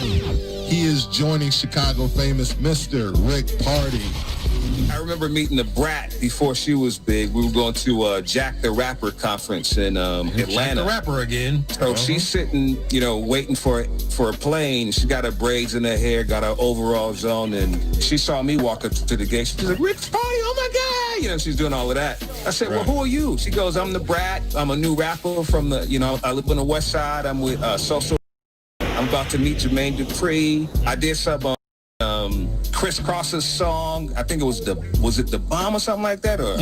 He is joining Chicago famous Mr. Rick Party. I remember meeting the Brat before she was big. We were going to Jack the Rapper conference in Atlanta. Jack the Rapper again. So she's sitting, waiting for a plane. She got her braids in her hair, got her overalls on, and she saw me walk up to the gate. She's like, Rick's Party, oh my God! She's doing all of that. I said, well, who are you? She goes, I'm the Brat. I'm a new rapper from I live on the West Side. I'm with Social. I'm about to meet Jermaine Dupri. I did some Chris Cross's song. I think it was it The Bomb or something like that? Or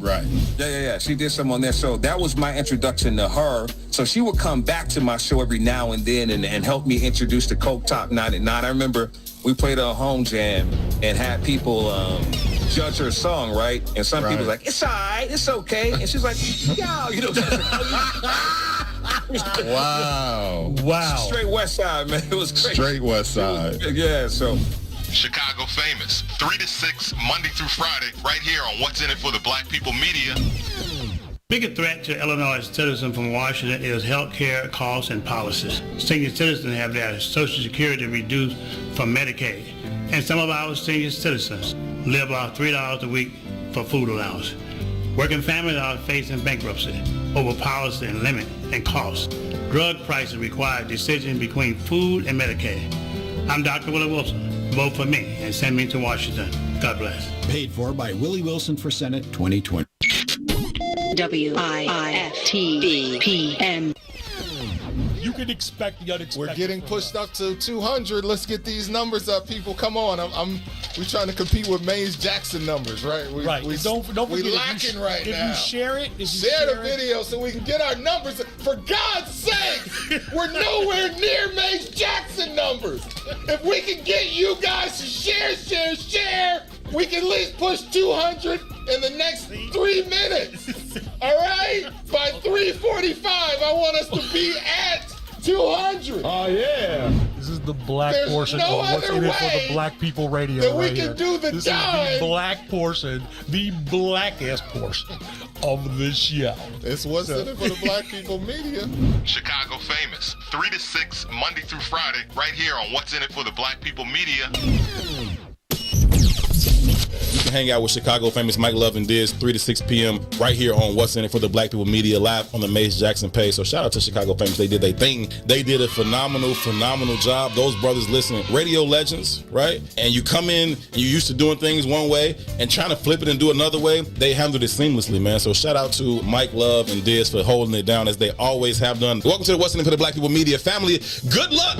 Right. Yeah. She did some on there. So that was my introduction to her. So she would come back to my show every now and then and help me introduce the Coke Top 99. I remember we played a home jam and had people judge her song, right? And some people were like, it's all right, it's okay. And she's like, yo, Wow. Straight West Side, man. It was crazy. Straight West Side. Yeah, so. Chicago famous, 3 to 6, Monday through Friday, right here on What's in It for the Black People Media. Biggest threat to Illinois citizens from Washington is health care costs and policies. Senior citizens have their Social Security reduced from Medicaid, and some of our senior citizens live off $3 a week for food allowance. Working families are facing bankruptcy over policy and limit and costs. Drug prices require decision between food and Medicaid. I'm Dr. Willie Wilson. Vote for me and send me to Washington. God bless. Paid for by Willie Wilson for Senate 2020. WIFTBPM. You can expect the unexpected. We're getting pushed up to 200. Let's get these numbers up, people. Come on. We're trying to compete with Mays Jackson numbers, right? Don't forget, we're lacking right now. If you share it, share the video so we can get our numbers. For God's sake, we're nowhere near Mays Jackson numbers. If we can get you guys to share, we can at least push 200 in the next 3 minutes. All right? By 3:45, I want us to be at 200. Oh, yeah. This is the black portion of What's in It for the Black People Radio that we right can here. do the This dime. is the black portion, the blackest portion of the show. It's What's in It for the Black People Media. Chicago famous, 3 to 6, Monday through Friday, right here on What's in It for the Black People Media. You can hang out with Chicago famous Mike Love and Diz 3 to 6 p.m. right here on What's in It for the Black People Media, live on the Mace Jackson page. So shout out to Chicago famous. They did their thing. They did a phenomenal job. Those brothers, listen, radio legends, right? And you come in and you're used to doing things one way and trying to flip it and do another way. They handled it seamlessly, man. So shout out to Mike Love and Diz for holding it down as they always have done. Welcome to the What's in It for the Black People Media family. Good luck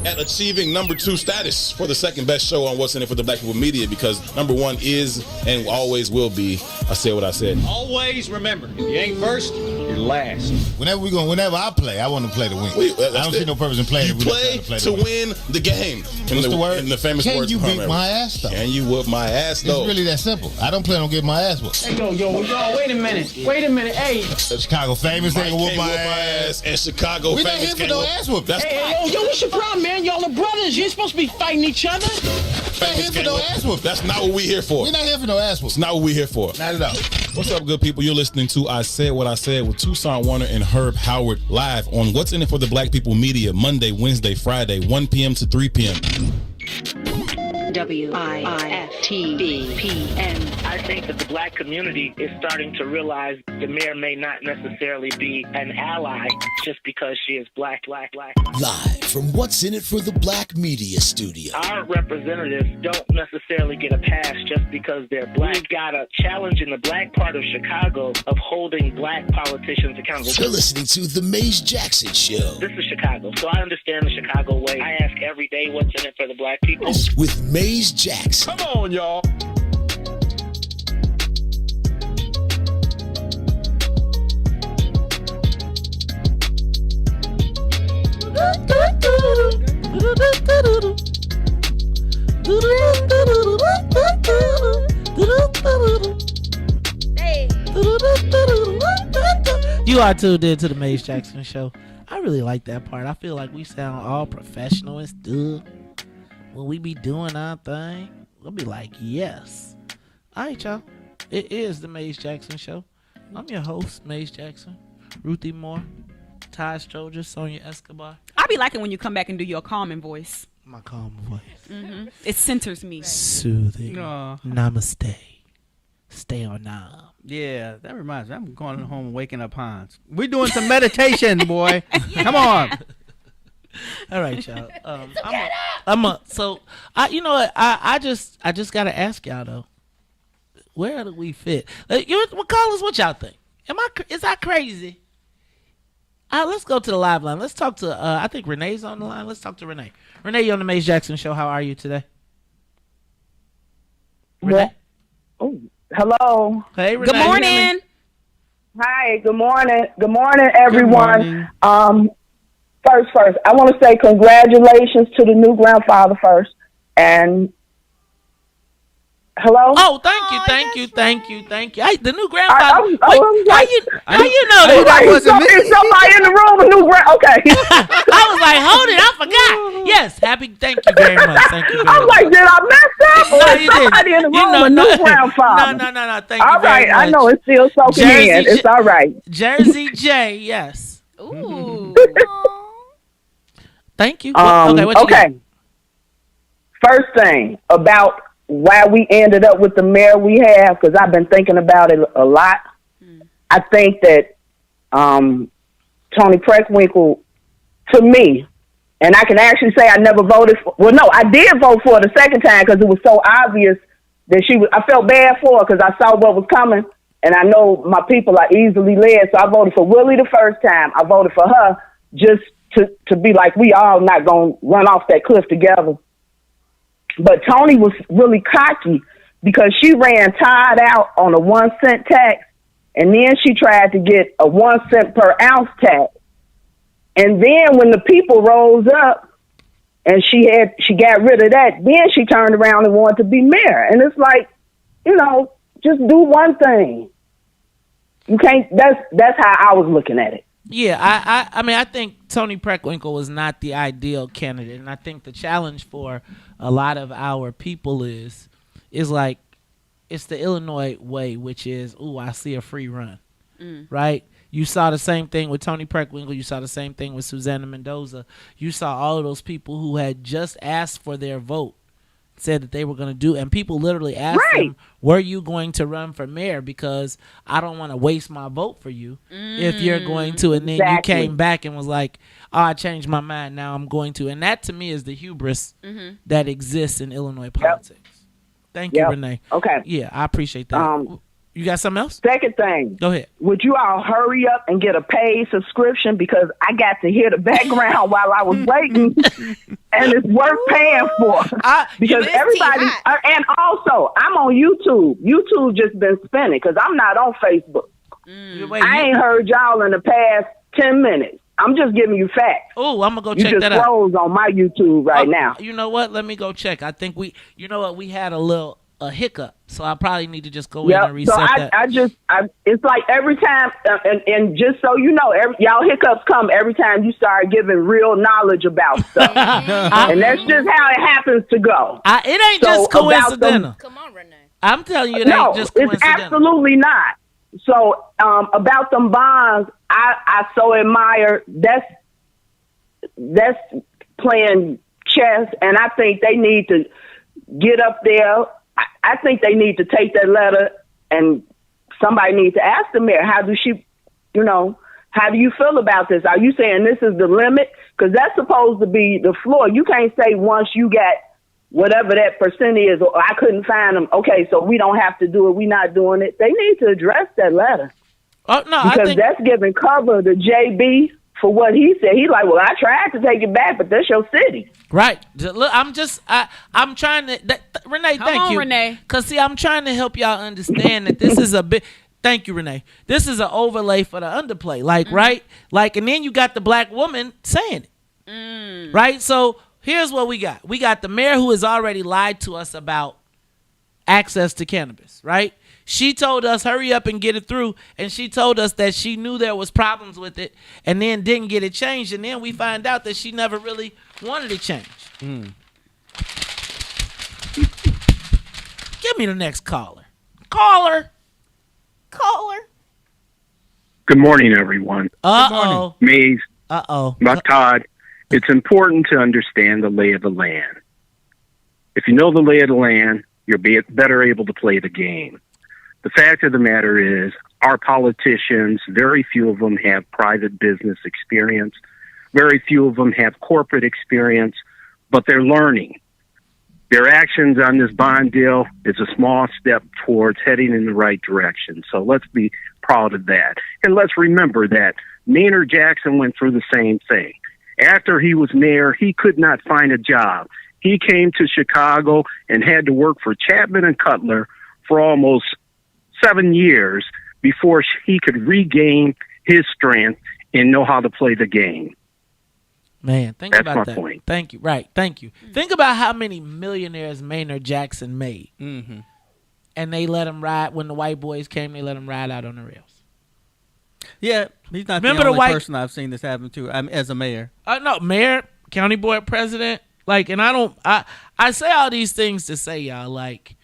at achieving number 2 status for the second best show on What's in It for the Black People Media, because number 1 is and always will be I Said What I Said. Always remember, if you ain't first, you're last. Whenever I play, I want to play to win. I don't see no purpose in playing. You play to win the game. What's the word? In the famous Can words you of beat my ass, though? Can you whoop my ass, though? It's really that simple. I don't plan on getting my ass whooped. Hey, yo, wait a minute. Hey. Chicago famous ain't gonna whoop my ass. And Chicago we famous not here for no ass whoop. Hey, yo, what's your problem, man? Y'all are brothers. You ain't supposed to be fighting each other. We not here for no ass whoop. That's not what we here for. We're not here for no ass whoop. It's not what we here for. Not at all. What's up, good people? You're listening to I Said What I Said with Tucson Warner and Herb Howard live on What's in It for the Black People Media, Monday, Wednesday, Friday, 1 p.m. to 3 p.m. WIFTBPM. I think that the black community is starting to realize the mayor may not necessarily be an ally just because she is black. Live from What's in It for the Black Media Studio. Our representatives don't necessarily get a pass just because they're black. We've got a challenge in the black part of Chicago of holding black politicians accountable. You're listening to The Mace Jackson Show. This is Chicago, so I understand the Chicago way. I ask every day what's in it for the black people. With Mace Jackson. Come on, y'all. You are tuned in to the Mace Jackson Show. I really like that part. I feel like we sound all professional and stuff when we be doing our thing. We'll be like, yes. All right, y'all. It is the Mace Jackson Show. I'm your host, Mace Jackson. Ruthie Moore, Todd, Stroger, Sonia, Escobar. I be liking when you come back and do your calming voice. My calm voice. Mm-hmm. It centers me. Soothing. Namaste. Stay on Nam. Yeah, that reminds me. I'm going home and waking up Hans. We're doing some meditation, boy. Come on. All right, y'all. You know what? I just gotta ask y'all though. Where do we fit? Callers, what y'all think? Is that crazy? Let's go to the live line. Let's talk to. I think Renee's on the line. Let's talk to Renee. Renee, you on the Mace Jackson Show. How are you today? Renee. Oh, hello. Hey, Renee. Good morning. Hi. Good morning. Good morning, everyone. Good morning. First, I want to say congratulations to the new grandfather first. And hello. Oh, thank you. The new grandfather. How you know that? Is somebody in the room? A new okay. I was like, hold it, I forgot. Yes, thank you very much. Thank you. I was like, did I mess up? No, you didn't. Somebody in the room, a new grandfather. No. Thank you. All right, very much. I know it's still soaking in. It's all right. Jersey J, yes. Ooh. Thank you. What you got? First thing about why we ended up with the mayor we have, because I've been thinking about it a lot. I think that Tony Preckwinkle, to me, and I can actually say I never voted for, well, no, I did vote for her the second time because it was so obvious that I felt bad for her because I saw what was coming, and I know my people are easily led, so I voted for Willie the first time. I voted for her just to be like, we all not going to run off that cliff together. But Tony was really cocky because she ran Todd out on a 1 cent tax, and then she tried to get a 1 cent per ounce tax. And then when the people rose up and she got rid of that, then she turned around and wanted to be mayor. And it's like, just do one thing. You can't. That's how I was looking at it. Yeah, I think Tony Preckwinkle was not the ideal candidate, and I think the challenge for a lot of our people is like, it's the Illinois way, which is, I see a free run, right? You saw the same thing with Tony Preckwinkle. You saw the same thing with Susanna Mendoza. You saw all of those people who had just asked for their vote, said that they were going to do, and people literally asked them, were you going to run for mayor? Because I don't want to waste my vote for you if you're going to. And then you came back and was like, I changed my mind, now I'm going to. And that to me is the hubris that exists in Illinois politics. Thank you, Renee. Okay. Yeah, I appreciate that. You got something else? Second thing. Go ahead. Would you all hurry up and get a paid subscription, because I got to hear the background while I was waiting, and it's worth paying for. Because everybody, and also I'm on YouTube. YouTube just been spinning because I'm not on Facebook. I ain't heard y'all in the past 10 minutes. I'm just giving you facts. Oh, I'm going to go check that out. You just froze on my YouTube right now. You know what? Let me go check. I think we had a hiccup, so I probably need to just go in and reset that. It's like every time, and just so you know, y'all hiccups come every time you start giving real knowledge about stuff. And that's just how it happens to go. It ain't just coincidental. Come on, Renee. I'm telling you, it ain't just coincidental. It's absolutely not. So, about them bonds, I so admire. That's playing chess, and I think they need to get up there. I think they need to take that letter, and somebody needs to ask the mayor, how do you feel about this? Are you saying this is the limit? Because that's supposed to be the floor. You can't say once you got whatever that percent is, or I couldn't find them. Okay, so we don't have to do it. We're not doing it. They need to address that letter. Oh, no, because that's giving cover to JB for what he said. He's like, well, I tried to take it back, but that's your city. Right. Look, I'm trying to, Renee, thank you. Renee. Because, see, I'm trying to help y'all understand that this is a bit, thank you, Renee. This is an overlay for the underplay. Like, right? Like, and then you got the black woman saying it. Right? So here's what we got. We got the mayor who has already lied to us about access to cannabis, right? She told us, hurry up and get it through. And she told us that she knew there was problems with it and then didn't get it changed. And then we find out that she never really wanted it changed. Give me the next caller. Caller. Good morning, everyone. Uh-oh. Maze. Uh-oh. About Todd. It's important to understand the lay of the land. If you know the lay of the land, you're better able to play the game. The fact of the matter is, our politicians, very few of them have private business experience. Very few of them have corporate experience, but they're learning. Their actions on this bond deal is a small step towards heading in the right direction. So let's be proud of that. And let's remember that Maynard Jackson went through the same thing. After he was mayor, he could not find a job. He came to Chicago and had to work for Chapman and Cutler for almost 7 years before he could regain his strength and know how to play the game. Man, think That's about my that. point. Thank you. Right. Thank you. Think about how many millionaires Maynard Jackson made. Mm-hmm. And they let him ride. When the white boys came, they let him ride out on the rails. Yeah, he's not Remember the only the white person I've seen this happen to as a mayor. No, mayor, county board president. Like, and I say all these things to say, y'all, like,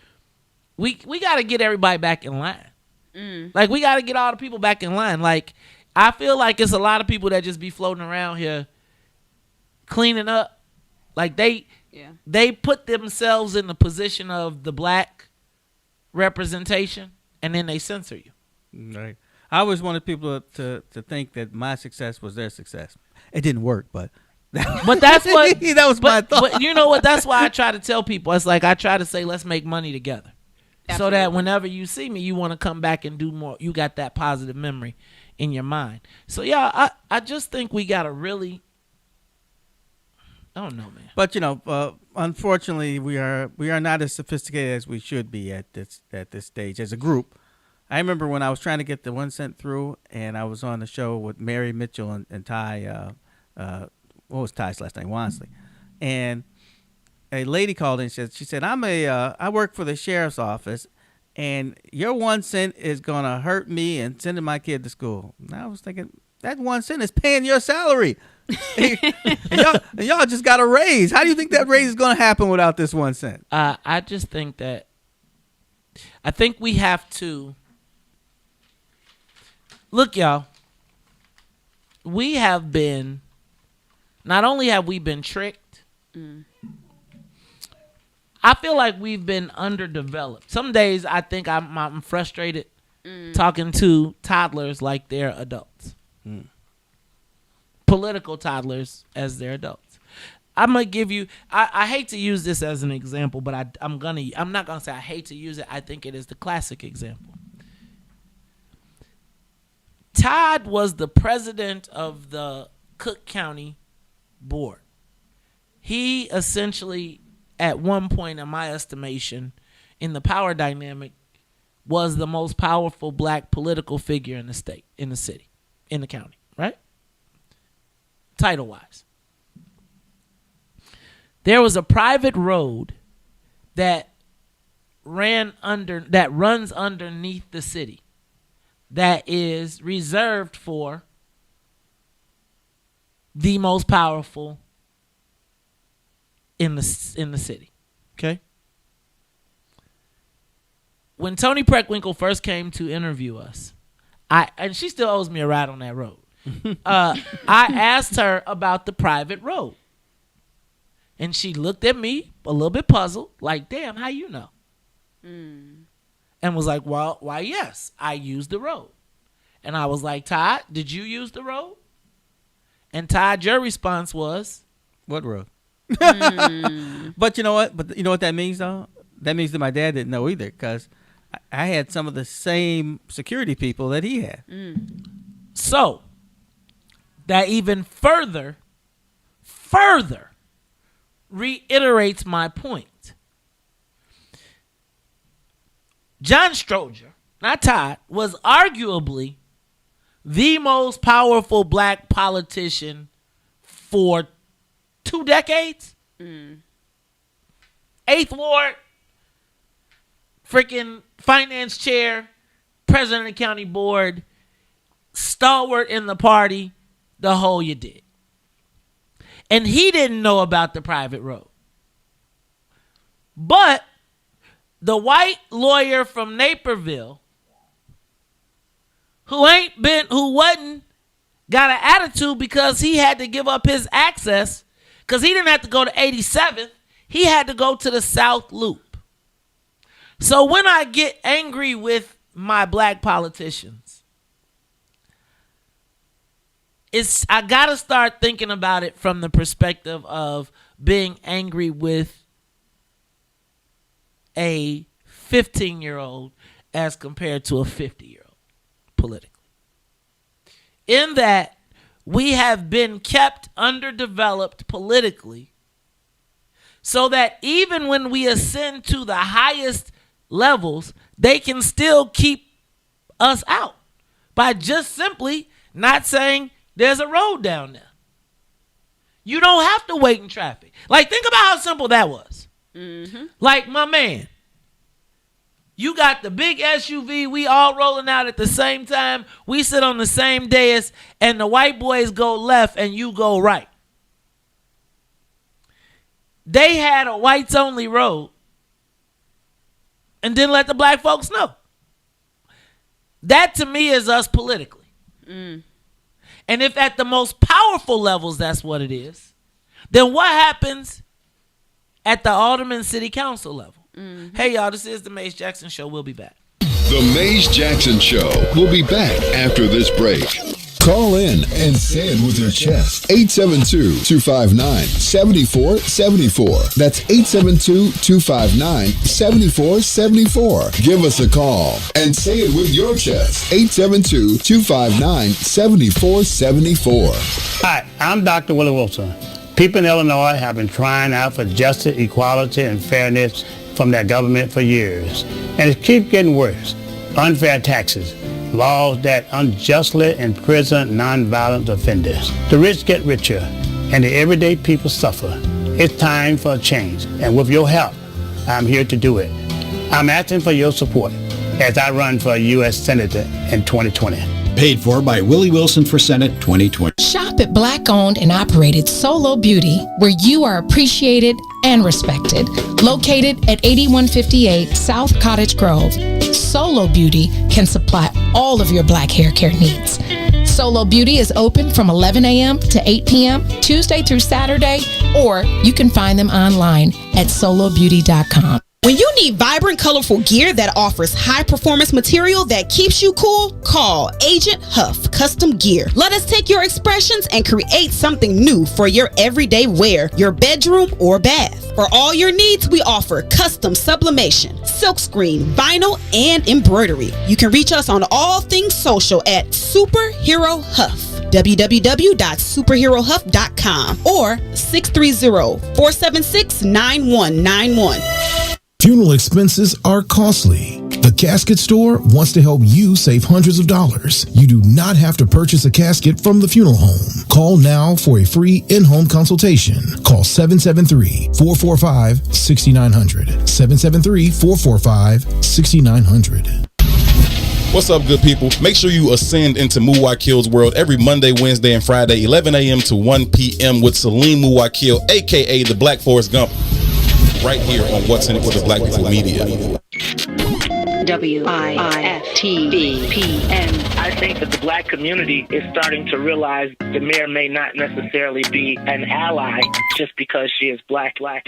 we got to get everybody back in line. Like, we got to get all the people back in line. Like, I feel like it's a lot of people that just be floating around here cleaning up. Like, they put themselves in the position of the black representation, and then they censor you. Right. I always wanted people to think that my success was their success. It didn't work, but that's what that was my thought. But you know what? That's why I try to tell people. It's like I try to say, let's make money together. So that whenever you see me, you want to come back and do more. You got that positive memory in your mind. So, yeah, I just think we got to really, I don't know, man. But, unfortunately, we are not as sophisticated as we should be at this stage as a group. I remember when I was trying to get the 1 cent through, and I was on the show with Mary Mitchell and Ty, what was Ty's last name? Wansley. And a lady called in and she said, I work for the sheriff's office, and your 1 cent is going to hurt me and sending my kid to school. And I was thinking, that 1 cent is paying your salary. and y'all just got a raise. How do you think that raise is going to happen without this 1 cent? I just think that, I think we have to, look, y'all, we have been, not only have we been tricked, I feel like we've been underdeveloped. Some days I think I'm frustrated talking to toddlers like they're adults. Political toddlers as they're adults. I'm gonna give you. I hate to use this as an example, but I'm not gonna say I hate to use it. I think it is the classic example. Todd was the president of the Cook County Board. He essentially, at one point, in my estimation, in the power dynamic, was the most powerful black political figure in the state, in the city, in the county, right? Title-wise. There was a private road that runs underneath the city that is reserved for the most powerful in the city. Okay? When Toni Preckwinkle first came to interview us, and she still owes me a ride on that road. I asked her about the private road. And she looked at me a little bit puzzled, like, damn, how you know? And was like, well, why, yes, I used the road. And I was like, Todd, did you use the road? And Todd, your response was? What road? But you know what? But you know what that means, though? That means that my dad didn't know either, because I had some of the same security people that he had. So, that even further reiterates my point. John Stroger, not Todd, was arguably the most powerful black politician for 2 decades. 8th Ward, freaking finance chair, president of the county board, stalwart in the party, the whole you did. And he didn't know about the private road. But the white lawyer from Naperville, who wasn't got an attitude because he had to give up his access because he didn't have to go to 87th. He had to go to the South Loop. So when I get angry with my black politicians, I got to start thinking about it from the perspective of being angry with a 15-year-old as compared to a 50-year-old politically. In that we have been kept underdeveloped politically so that even when we ascend to the highest levels, they can still keep us out by just simply not saying there's a road down there. You don't have to wait in traffic. Like, think about how simple that was. Mm-hmm. Like, my man, you got the big SUV, we all rolling out at the same time. We sit on the same dais, and the white boys go left and you go right. They had a whites only road and didn't let the black folks know. That to me is us politically. Mm. And if at the most powerful levels that's what it is, then what happens at the alderman city council level? Mm-hmm. Hey, y'all, this is the Mace Jackson Show. We'll be back. The Mace Jackson Show will be back after this break. Call in and say it with your chest. 872-259-7474. That's 872-259-7474. Give us a call and say it with your chest. 872-259-7474. Hi, I'm Dr. Willie Wilson. People in Illinois have been crying out for justice, equality, and fairness from their government for years. And it keeps getting worse. Unfair taxes, laws that unjustly imprison nonviolent offenders. The rich get richer, and the everyday people suffer. It's time for a change, and with your help, I'm here to do it. I'm asking for your support as I run for U.S. Senator in 2020. Paid for by Willie Wilson for Senate 2020. Shop at Black-owned and operated Solo Beauty, where you are appreciated and respected. Located at 8158 South Cottage Grove, Solo Beauty can supply all of your black hair care needs. Solo Beauty is open from 11 a.m. to 8 p.m. Tuesday through Saturday, or you can find them online at solobeauty.com. When you need vibrant, colorful gear that offers high-performance material that keeps you cool, call Agent Huff Custom Gear. Let us take your expressions and create something new for your everyday wear, your bedroom, or bath. For all your needs, we offer custom sublimation, silkscreen, vinyl, and embroidery. You can reach us on all things social at Superhero Huff. www.superherohuff.com or 630-476-9191. Funeral expenses are costly. The Casket Store wants to help you save hundreds of dollars. You do not have to purchase a casket from the funeral home. Call now for a free in-home consultation. Call 773-445-6900. 773-445-6900. What's up, good people? Make sure you ascend into Muwakil's world every Monday, Wednesday, and Friday, 11 a.m. to 1 p.m. with Salim Muwakil, a.k.a. the Black Forrest Gump, right here on What's in It for the Black People Media. WIFTBPM. I think that the black community is starting to realize the mayor may not necessarily be an ally just because she is black. Live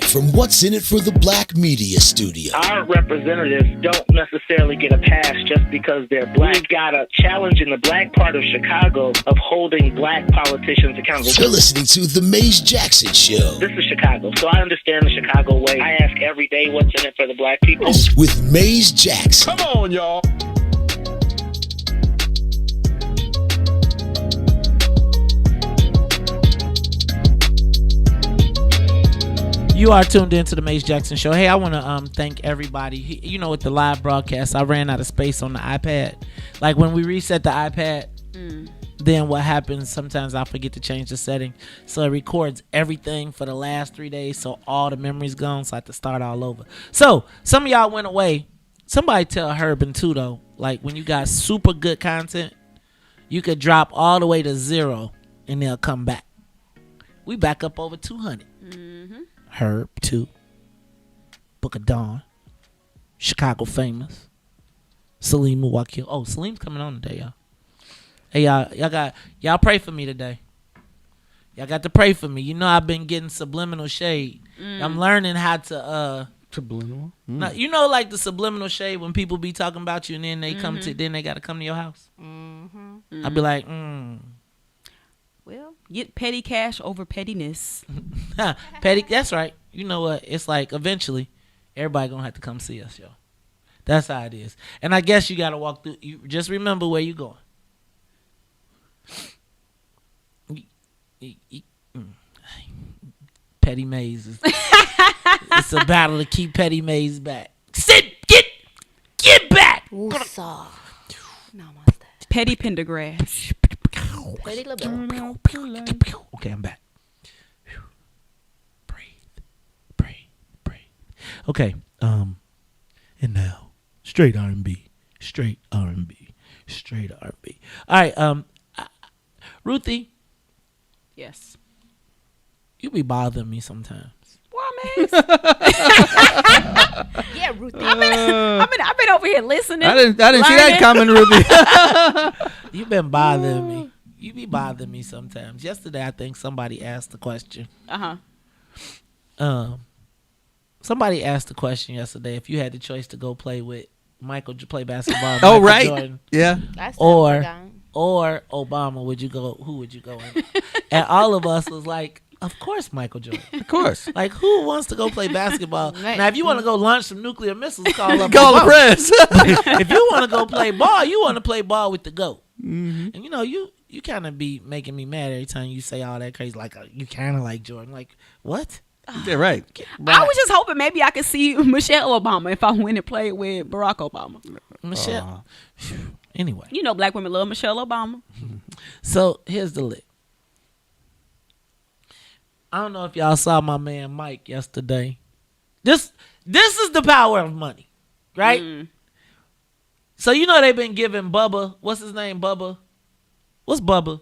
from What's in It for the Black Media Studio. Our representatives don't necessarily get a pass just because they're black. We've got a challenge in the black part of Chicago of holding black politicians accountable. You're listening to The Mace Jackson Show. This is Chicago, so I understand the Chicago way. I ask every day what's in it for the black people. With Mace Jackson. Come on, y'all. You are tuned into the Mace Jackson Show. Hey, I want to thank everybody. You know, with the live broadcast, I ran out of space on the iPad. Like when we reset the iPad, then what happens, sometimes I forget to change the setting. So it records everything for the last 3 days, so all the memory's gone, so I have to start all over. So some of y'all went away. Somebody tell Herb too, though, like when you got super good content, you could drop all the way to 0 and they'll come back. We back up over 200. Herb 2, Book of Dawn, Chicago Famous, Salim Muwakil. Oh, Salim's coming on today, y'all. Hey, y'all pray for me today. Y'all got to pray for me. You know I've been getting subliminal shade. I'm learning how to subliminal. Now, you know, like the subliminal shade when people be talking about you and then they come to, then they got to come to your house. I'd be like, Well, get petty cash over pettiness. petty. That's right. You know what? It's like eventually, everybody gonna have to come see us, yo. That's how it is. And I guess you gotta walk through. You just remember where you going. Petty Maze is it's a battle to keep Petty Maze back. Get back. Petty Pendergrass. Petty LaBelle. Okay, I'm back. Breathe. Okay, and now straight R&B. All right, Ruthie. Yes. You be bothering me sometimes. Well, man. Yeah, Ruthie. I've been over here listening. I didn't see that coming, Ruthie. You been bothering me. You be bothering me sometimes. Yesterday, I think somebody asked the question. Somebody asked the question yesterday if you had the choice to go play with play basketball. Oh, Michael right. Jordan, yeah. Or Obama, would you go? Who would you go in? And all of us was like, of course, Michael Jordan. Of course. Like, who wants to go play basketball? Now, if you want to go launch some nuclear missiles, call up the press. If you want to go play ball, you want to play ball with the GOAT. And you know, you kind of be making me mad every time you say all that crazy. Like, you kind of like Jordan. Like, what? Yeah, right. I was just hoping maybe I could see Michelle Obama if I went and played with Barack Obama. Michelle. Anyway. You know black women love Michelle Obama. So, here's the lick. I don't know if y'all saw my man Mike yesterday. This is the power of money, right? So, you know they've been giving Bubba, what's his name, Bubba? What's Bubba?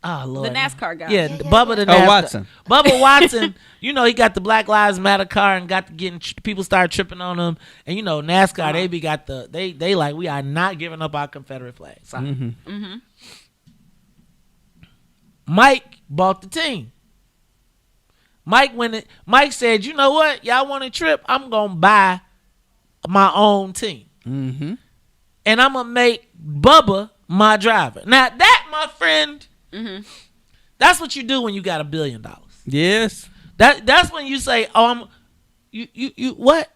Oh, Lord. The NASCAR guy. Yeah, Bubba the NASCAR. Watson. Bubba Watson, you know, he got the Black Lives Matter car and got to getting, people started tripping on him. And, you know, NASCAR, they be got the, they like, we are not giving up our Confederate flag. Sorry. Mike bought the team. Mike said, you know what? Y'all want a trip? I'm going to buy my own team. And I'm going to make Bubba my driver. Now, that, my friend, that's what you do when you got $1 billion. Yes. That's when you say, oh, you what?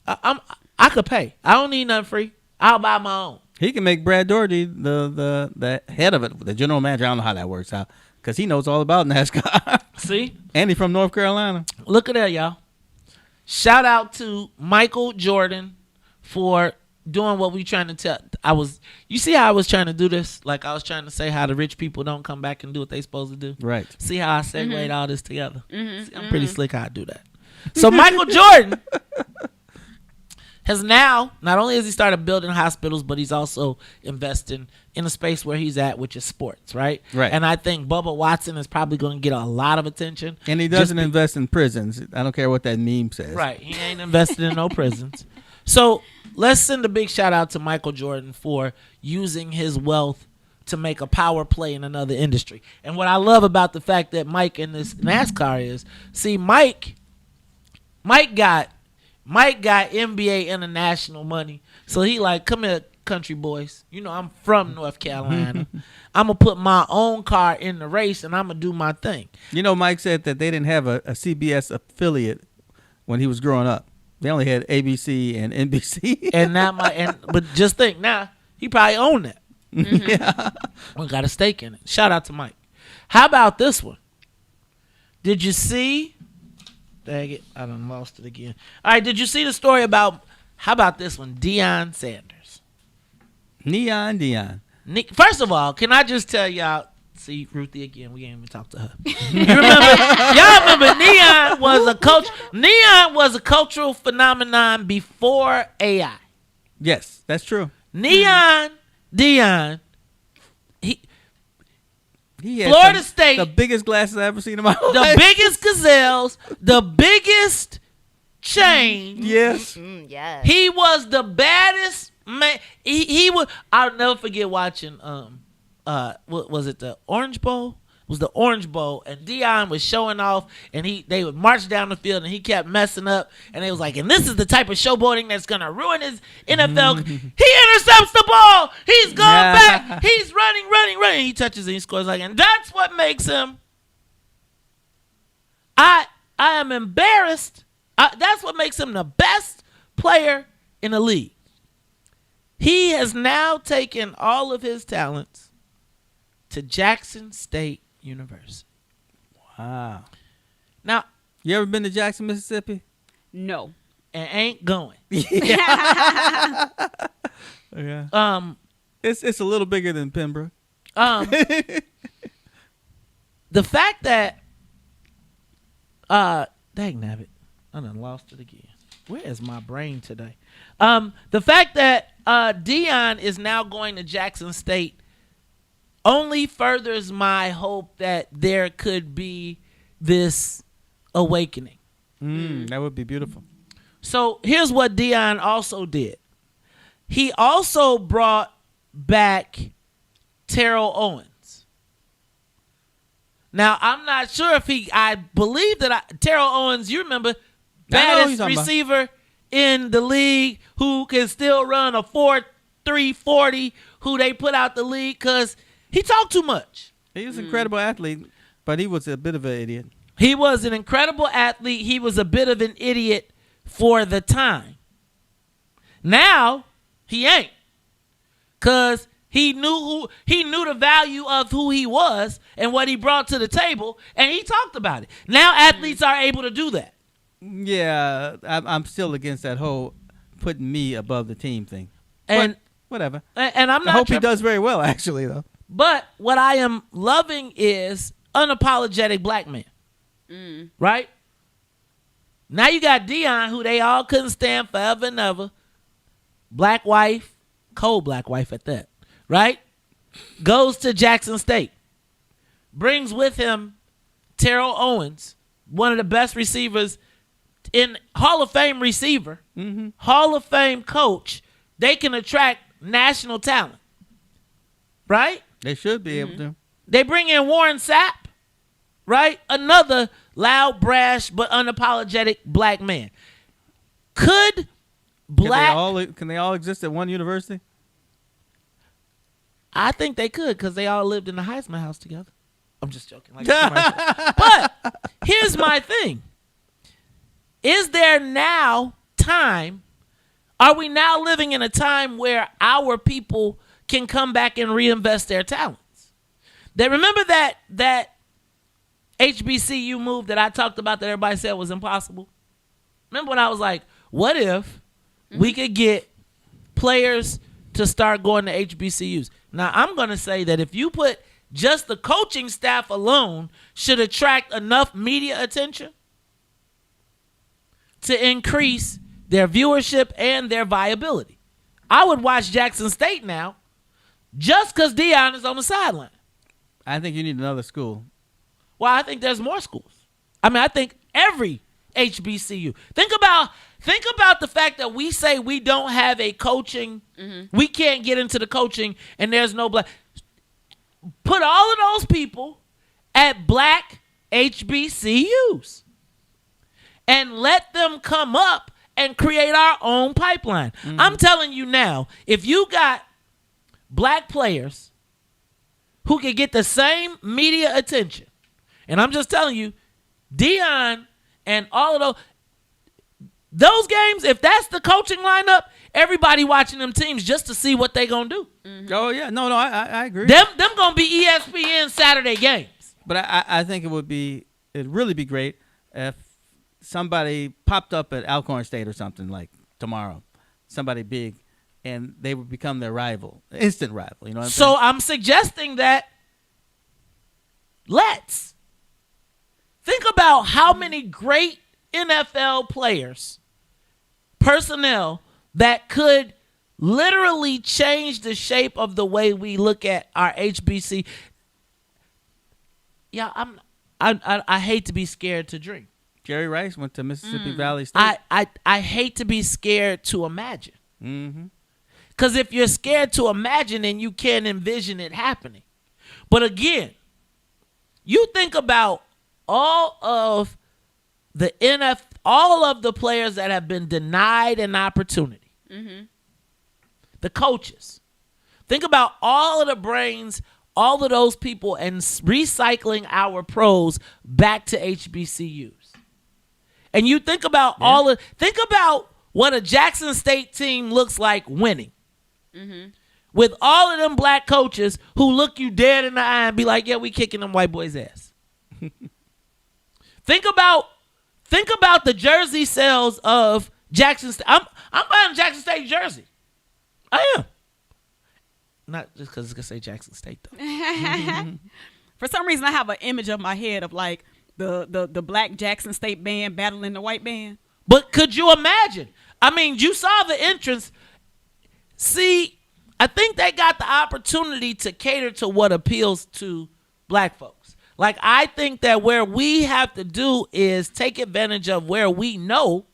I could pay. I don't need nothing free. I'll buy my own. He can make Brad Doherty the head of it, the general manager. I don't know how that works out because he knows all about NASCAR. See? And he's from North Carolina. Look at that, y'all. Shout out to Michael Jordan for doing what we trying to tell. You see how I was trying to do this? Like I was trying to say how the rich people don't come back and do what they supposed to do. Right. See how I segued all this together? See, I'm pretty slick how I do that. So Michael Jordan has now, not only has he started building hospitals, but he's also investing in a space where he's at, which is sports, right? Right. And I think Bubba Watson is probably going to get a lot of attention. And he doesn't invest in prisons. I don't care what that meme says. Right. He ain't invested in no prisons. So let's send a big shout out to Michael Jordan for using his wealth to make a power play in another industry. And what I love about the fact that Mike in this NASCAR is, see, Mike got NBA international money. So he like, come here, country boys. You know, I'm from North Carolina. I'm going to put my own car in the race and I'm going to do my thing. You know, Mike said that they didn't have a CBS affiliate when he was growing up. They only had ABC and NBC. But just think, now, he probably owned that. Yeah. We got a stake in it. Shout out to Mike. How about this one? Did you see... Dang it, I done lost it again. All right, did you see the story about, how about this one, Deion Sanders? Deion. First of all, can I just tell y'all, see Ruthie again, we ain't even talk to her. Y'all remember Deion was a cultural phenomenon before AI. Yes, that's true. Deion, he had Florida State, the biggest glasses I ever seen in my life. The biggest gazelles, the biggest chain. Yes. Yes. He was the baddest man, he would. I'll never forget watching. What was it? The Orange Bowl. It was the Orange Bowl, and Deion was showing off, and they would march down the field, and he kept messing up, and they was like, and this is the type of showboating that's gonna ruin his NFL. He intercepts the ball. He's going back. He's running. He touches and he scores and that's what makes him. I am embarrassed. That's what makes him the best player in the league. He has now taken all of his talents to Jackson State University. Wow. Now, you ever been to Jackson, Mississippi? No. And ain't going. Yeah. It's a little bigger than Pembroke. The fact that dang nabbit, I done lost it again. Where is my brain today? The fact that Deion is now going to Jackson State only furthers my hope that there could be this awakening. That would be beautiful. So here's what Deion also did. He also brought back Terrell Owens. Now, I'm not sure if I believe that Terrell Owens, you remember, baddest receiver in the league who can still run a 4.3 40, who they put out the league because he talked too much. He was an incredible athlete, but he was a bit of an idiot. He was an incredible athlete. He was a bit of an idiot for the time. Now, he ain't. Because he knew the value of who he was and what he brought to the table, and he talked about it. Now athletes are able to do that. Yeah, I'm still against that whole putting me above the team thing. And but whatever. And I'm not. I hope he does very well, actually, though. But what I am loving is unapologetic black man. Right? Now you got Deion, who they all couldn't stand forever and ever. Black wife, cold black wife at that. Right? Goes to Jackson State. Brings with him Terrell Owens, one of the best receivers in Hall of Fame receiver, Hall of Fame coach. They can attract national talent. Right? They should be able to. They bring in Warren Sapp, right? Another loud, brash, but unapologetic black man. Can they all exist at one university? I think they could because they all lived in the Heisman house together. I'm just joking. But here's my thing. Is there now time? Are we now living in a time where our people can come back and reinvest their talents? Remember that HBCU move that I talked about that everybody said was impossible? Remember when I was like, what if we could get players to start going to HBCUs? Now, I'm going to say that if you put just the coaching staff alone should attract enough media attention to increase their viewership and their viability. I would watch Jackson State now just because Deion is on the sideline. I think you need another school. Well, I think there's more schools. I mean, I think every HBCU. Think about the fact that we say we don't have a coaching, we can't get into the coaching, and there's no black. Put all of those people at black HBCUs and let them come up and create our own pipeline. I'm telling you now, if you got black players who can get the same media attention, and I'm just telling you, Deion and all of those games, if that's the coaching lineup, everybody watching them teams just to see what they gonna do. Oh yeah, no, I agree. Them gonna be ESPN Saturday games. But I think it'd really be great if somebody popped up at Alcorn State or something like tomorrow, somebody big, and they would become their rival, instant rival. You know what I'm saying? So I'm suggesting that let's think about how many great NFL players, personnel that could literally change the shape of the way we look at our HBC. Yeah, I hate to be scared to dream. Jerry Rice went to Mississippi Valley State. I hate to be scared to imagine. Because if you're scared to imagine, then you can't envision it happening. But again, you think about all of the all of the players that have been denied an opportunity. Mm-hmm. The coaches. Think about all of the brains, all of those people, and recycling our pros back to HBCUs. And you think about think about what a Jackson State team looks like winning. Mm-hmm. With all of them black coaches who look you dead in the eye and be like, yeah, we kicking them white boys' ass. Think about the jersey sales of Jackson State. I'm buying a Jackson State jersey. I am. Not just because it's going to say Jackson State, though. For some reason, I have an image of my head of like the black Jackson State band battling the white band. But could you imagine? I mean, you saw the entrance. See, I think they got the opportunity to cater to what appeals to black folks. Like, I think that where we have to do is take advantage of where we know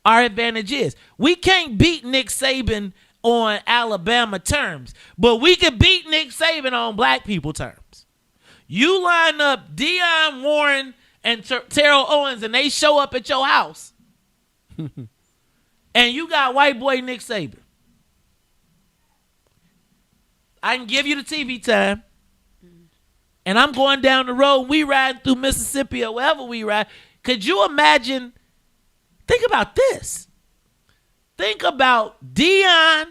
our advantage is. We can't beat Nick Saban on Alabama terms, but we can beat Nick Saban on black people terms. You line up Deion, Warren, and Terrell Owens, and they show up at your house, and you got white boy Nick Saban. I can give you the TV time, and I'm going down the road. We riding through Mississippi or wherever we ride. Could you imagine? Think about this. Think about Deion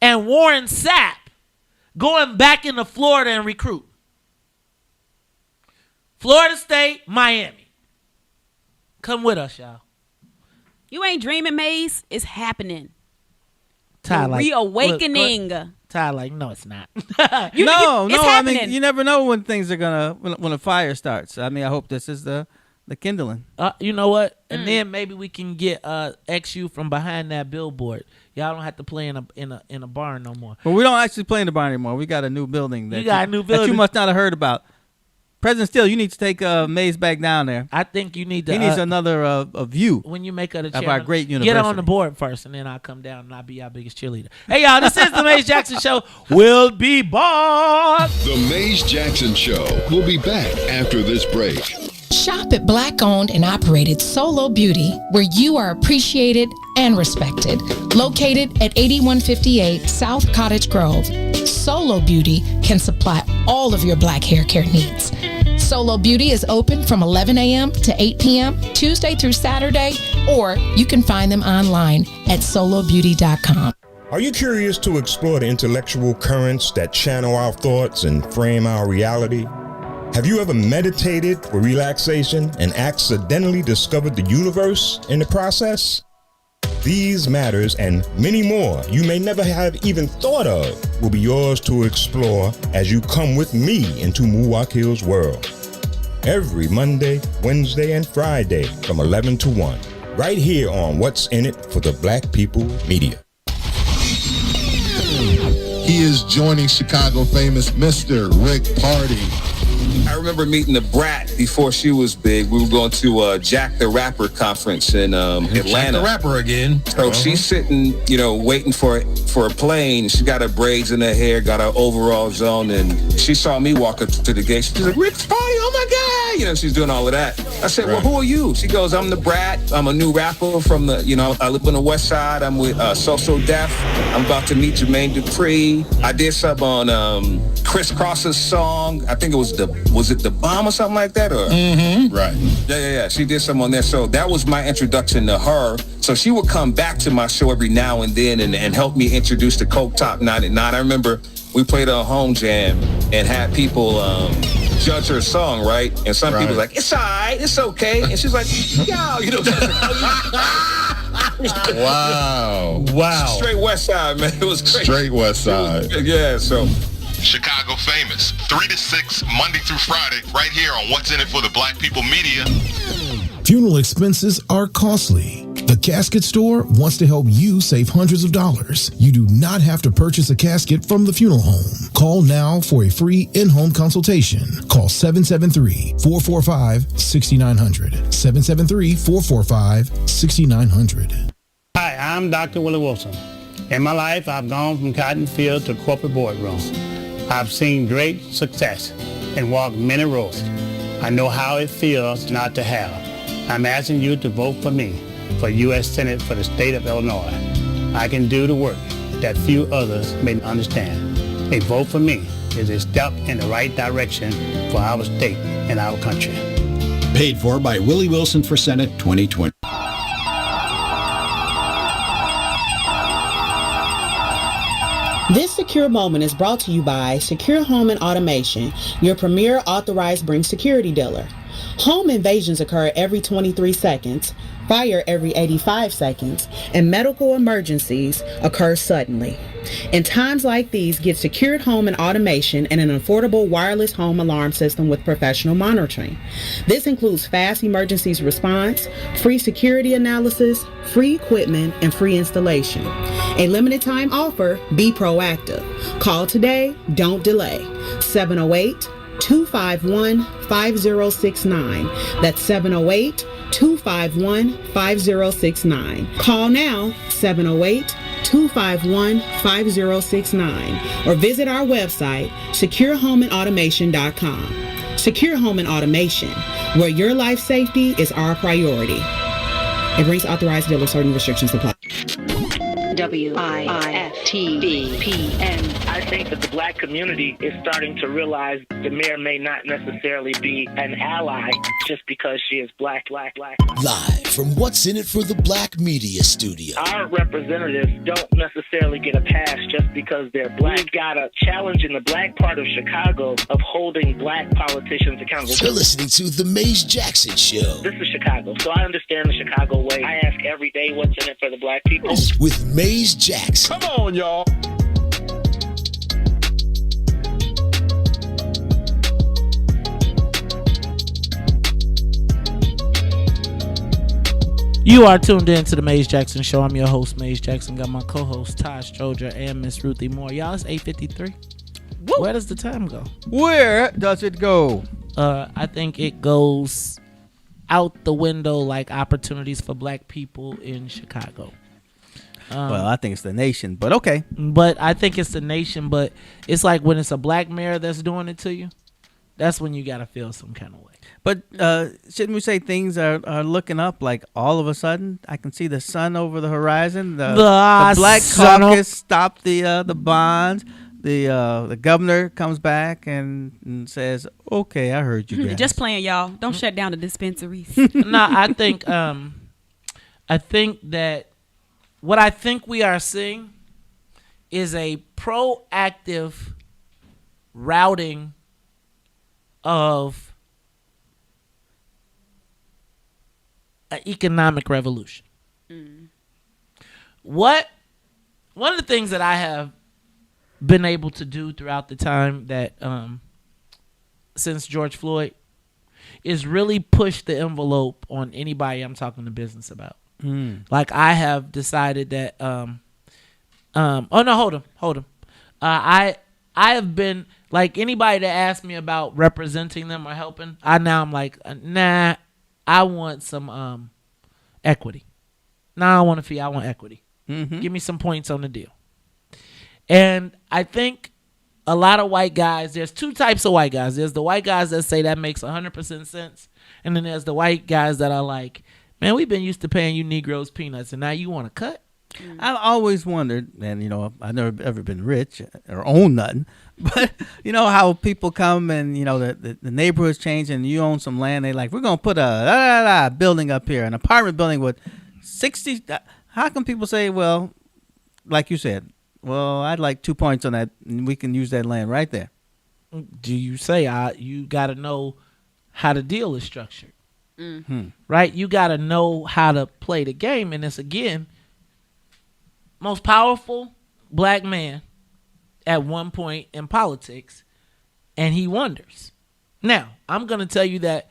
and Warren Sapp going back into Florida and recruit. Florida State, Miami. Come with us, y'all. You ain't dreaming, Maze. It's happening. Ty, like, reawakening. Ty, like, no, it's not. No. I mean, you never know when things are when a fire starts. I mean, I hope this is the kindling. You know what? And then maybe we can get XU from behind that billboard. Y'all don't have to play in a barn no more. Well, we don't actually play in the barn anymore. We got a new building that that you must not have heard about. President Steele, you need to take Maze back down there. I think you need to. He needs another a view. When you make her the of chair, our great university. Get on the board first, and then I'll come down and I'll be our biggest cheerleader. Hey, y'all, this is the Maze Jackson Show. We'll be back. The Maze Jackson Show. We'll be back after this break. Shop at Black-owned and operated Solo Beauty, where you are appreciated and respected. Located at 8158 South Cottage Grove, Solo Beauty can supply all of your black hair care needs. Solo Beauty is open from 11 a.m. to 8 p.m. Tuesday through Saturday, or you can find them online at solobeauty.com. Are you curious to explore the intellectual currents that channel our thoughts and frame our reality? Have you ever meditated for relaxation and accidentally discovered the universe in the process? These matters and many more you may never have even thought of will be yours to explore as you come with me into Muwakil's world. Every Monday, Wednesday, and Friday from 11 to 1, right here on What's in It for the Black People Media. He is joining Chicago famous Mr. Rick Party. I remember meeting the Brat before she was big. We were going to Jack the Rapper conference in Atlanta. Jack the Rapper again. So she's sitting, waiting for a plane. She got her braids in her hair, got her overalls on, and she saw me walk up to the gate. She's like, Rick's Party, oh my God! She's doing all of that. I said, well, who are you? She goes, I'm the Brat. I'm a new rapper from I live on the West Side. I'm with So Def. I'm about to meet Jermaine Dupri. I did some on Chris Cross's song. I think it was the Bomb or something like that? Or Right. Yeah. She did some on there. So that was my introduction to her. So she would come back to my show every now and then and help me introduce the Coke Top 99. I remember we played a home jam and had people judge her song, right? And some people were like, it's all right, it's okay. And she's like, yo, Wow. Straight West Side, man. It was crazy. Straight West Side. Yeah, so. Chicago famous, 3 to 6, Monday through Friday, right here on What's in It for the Black People Media. Funeral expenses are costly. The Casket Store wants to help you save hundreds of dollars. You do not have to purchase a casket from the funeral home. Call now for a free in-home consultation. Call 773-445-6900. 773-445-6900. Hi, I'm Dr. Willie Wilson. In my life, I've gone from cotton field to corporate boardroom. I've seen great success and walked many roads. I know how it feels not to have. I'm asking you to vote for me for U.S. Senate for the state of Illinois. I can do the work that few others may understand. A vote for me is a step in the right direction for our state and our country. Paid for by Willie Wilson for Senate 2020. This secure moment is brought to you by Secure Home and Automation, your premier authorized Bring security dealer. Home invasions occur every 23 seconds, fire every 85 seconds, and medical emergencies occur suddenly. In times like these, get secured home and automation and an affordable wireless home alarm system with professional monitoring. This includes fast emergencies response, free security analysis, free equipment, and free installation. A limited time offer, be proactive. Call today, don't delay. 708-251-5069. That's 708-251-5069. Call now, 708-251-5069, or visit our website, securehomeandautomation.com. Secure Home and Automation, where your life safety is our priority. It brings authorized dealers, certain restrictions apply. WIFTBPN. I think that the black community is starting to realize the mayor may not necessarily be an ally just because she is black. Live from What's in It for the Black Media Studio. Our representatives don't necessarily get a pass just because they're black. We've got a challenge in the black part of Chicago of holding black politicians accountable. You're listening to The Maze Jackson Show. This is Chicago, so I understand the Chicago way. I ask every day what's in it for the black people. With Maze Jackson. Come on, y'all. You are tuned in to the Maze Jackson Show. I'm your host, Maze Jackson. Got my co-host, Todd Stroger, and Miss Ruthie Moore. Y'all, it's 8:53. Where does the time go? Where does it go? I think it goes out the window like opportunities for black people in Chicago. Well, I think it's the nation, but okay. But I think it's the nation, but it's like when it's a black mayor that's doing it to you, that's when you got to feel some kind of way. But shouldn't we say things are looking up? Like all of a sudden, I can see the sun over the horizon. The Black Caucus stopped the bonds. The governor comes back and says, "Okay, I heard you guys." Just playing, y'all. Don't shut down the dispensaries. No, I think that what I think we are seeing is a proactive routing of an economic revolution. One of the things that I have been able to do throughout the time that since George Floyd is really push the envelope on anybody I'm talking to business about. Like I have decided that oh no, hold on. I have been like anybody that asked me about representing them or helping, I'm like, nah, I want some equity. Nah, I want a fee, I want equity. Give me some points on the deal. And I think a lot of white guys, there's two types of white guys. There's the white guys that say that makes 100% sense. And then there's the white guys that are like, man, we've been used to paying you Negroes peanuts, and now you want to cut? I've always wondered, and I've never ever been rich or own nothing, but how people come and the neighborhood's changed and you own some land. They like, we're gonna put a building up here, an apartment building with 60. How can people say, well, like you said, well, I'd like 2 points on that, and we can use that land right there? Do you say you got to know how the deal is structured? Right? You got to know how to play the game. And it's, again, most powerful black man at one point in politics, and he wonders. Now, I'm going to tell you that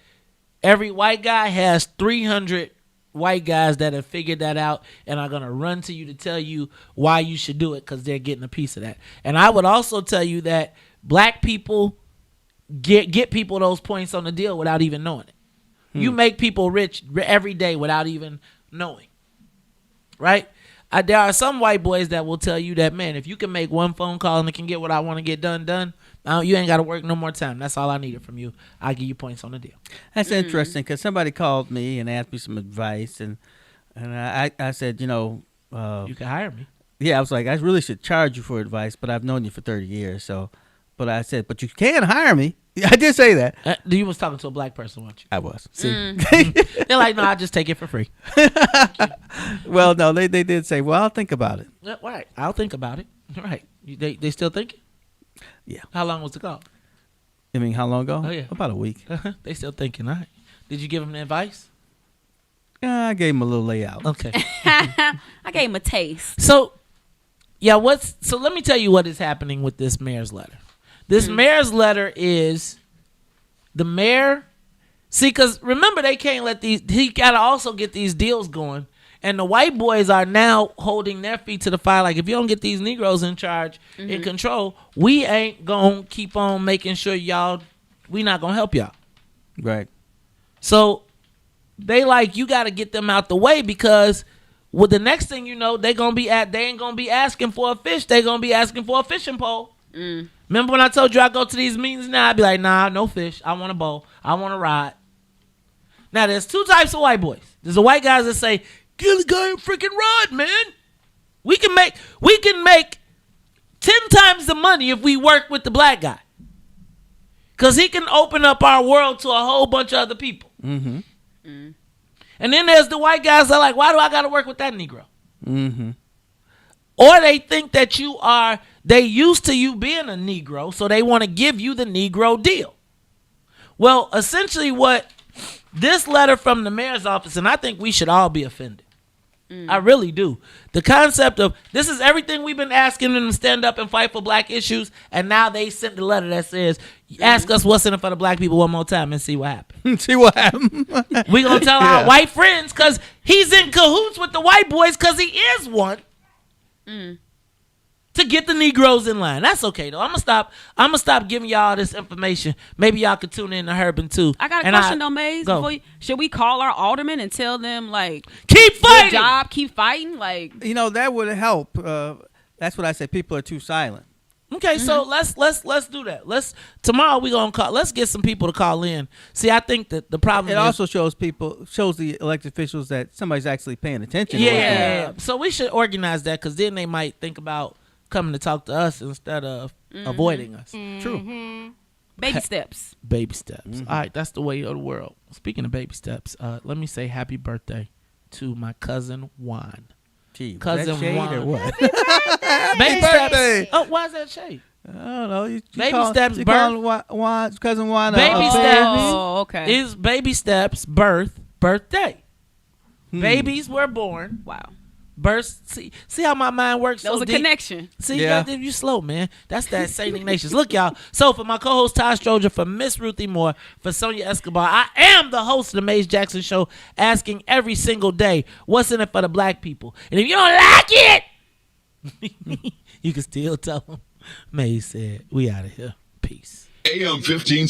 every white guy has 300 white guys that have figured that out and are going to run to you to tell you why you should do it because they're getting a piece of that. And I would also tell you that black people get people those points on the deal without even knowing it. You make people rich every day without even knowing, right? There are some white boys that will tell you that, man, if you can make one phone call and it can get what I want to get done, you ain't got to work no more time. That's all I needed from you. I'll give you points on the deal. That's interesting because somebody called me and asked me some advice, and I said, you can hire me. Yeah, I was like, I really should charge you for advice, but I've known you for 30 years, so. But I said, but you can hire me. I did say that. You was talking to a black person, weren't you? I was. See, they're like, no, I just take it for free. Well, no, they did say, well, I'll think about it. Right, I'll think about it. Right, they still thinking? Yeah. How long was the call? You mean how long ago? Oh yeah, about a week. They still thinking. All right. Did you give them the advice? I gave him a little layout. Okay. I gave him a taste. So, yeah, so let me tell you what is happening with this mayor's letter. This mayor's letter is the mayor. See, because remember, they can't let he got to also get these deals going. And the white boys are now holding their feet to the fire. Like, if you don't get these Negroes in charge, in control, we ain't going to keep on making sure we not going to help y'all. Right. So, they like, you got to get them out the way because with the next thing you know, they ain't going to be asking for a fish. They going to be asking for a fishing pole. Remember when I told you I go to these meetings now? I'd be like, nah, no fish. I want a bowl. I want a rod. Now, there's two types of white boys. There's the white guys that say, get the guy a freaking rod, man. We can make 10 times the money if we work with the black guy. Because he can open up our world to a whole bunch of other people. Mm-hmm. And then there's the white guys that are like, why do I got to work with that Negro? Mm-hmm. Or they think that they used to you being a Negro, so they want to give you the Negro deal. Well, essentially what this letter from the mayor's office, and I think we should all be offended. I really do. The concept of this is everything we've been asking them to stand up and fight for black issues, and now they sent the letter that says, ask us what's in it for the black people one more time and see what happens. See what happens. We going to tell our white friends because he's in cahoots with the white boys because he is one. To get the Negroes in line. That's okay though. I'm gonna stop giving y'all this information. Maybe y'all could tune in to Herbin too. I got a question though, Maze. Should we call our aldermen and tell them like keep fighting? Good job, keep fighting? Like that would help. That's what I say. People are too silent. Okay, so let's do that. Tomorrow we gonna call. Let's get some people to call in. See, I think that the problem it also shows the elected officials that somebody's actually paying attention. Yeah. So we should organize that because then they might think about coming to talk to us instead of avoiding us. True. Baby steps. Baby steps. All right, that's the way of the world. Speaking of baby steps, let me say happy birthday to my cousin Juan. Gee, cousin shade Juan. Or what? Baby steps. Oh, why is that shade? I don't know. You baby steps. You Juan, cousin Juan. Baby steps. Oh, okay. Is baby steps birthday? Babies were born. Wow. Birth. See how my mind works. That was a connection. See, you slow, man. That's that St. Ignatius. Look, y'all. So for my co-host Todd Stroger, for Miss Ruthie Moore, for Sonia Escobar, I am the host of the Maze Jackson Show, asking every single day, what's in it for the black people? And if you don't like it, you can still tell them. Maze said, we out of here. Peace. AM 1570.